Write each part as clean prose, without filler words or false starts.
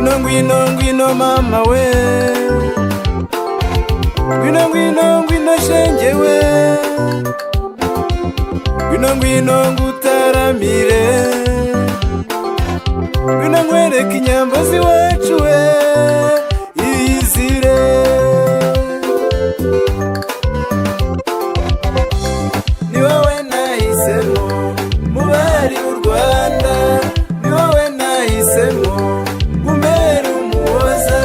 ngwino mama we, ngwino shenge we, ngwino ngutaramire, ngwino nkwereke inyambo z'iwacu we izire. Ni wowe nahisemo mu bari u Rwanda, ni wowe nahisemo umbera umuhoza,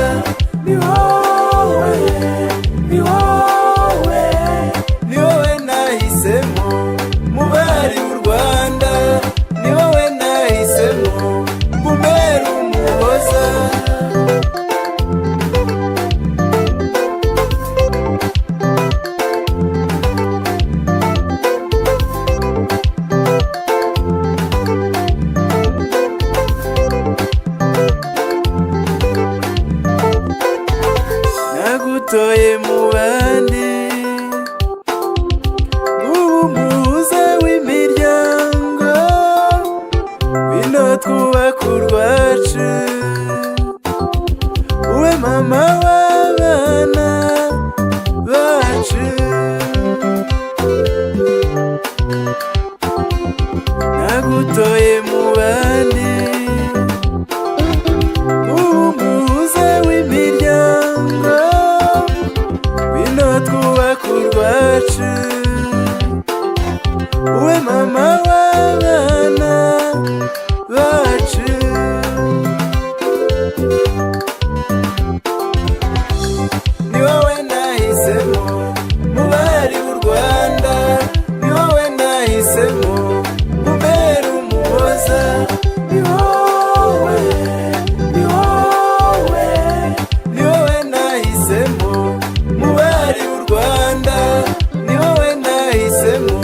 ni wowe, ni wowe, ni wowe nahisemo mu bari u Rwanda, ni wowe nahisemo umbera umuhoza. Nagutoye mu bandi umuhuza w'imiryango, bino twubaka urwacu, ube mama w'abana bacu. Nagutoye mu bandi umuhuza w'imiryango, bino twubaka urwacu, ube mama w'abana bacu. Ni wowe nahisemo mu bari u Rwanda, ni wowe nahisemo umbera umuhoza, ni wowe, ni wowe, ni wowe nahisemo mu bari u Rwanda, ni wowe nahisemo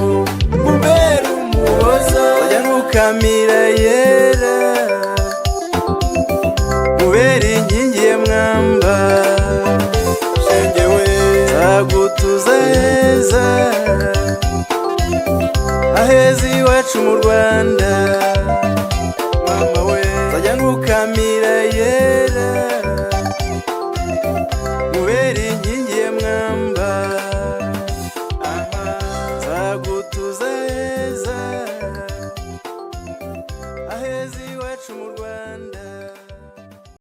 umbera umuhoza. Wajya ngukamira yera ubera inkingi ya mwamba, shenge we nzagutuza heza, aheza iwacu mu Rwanda.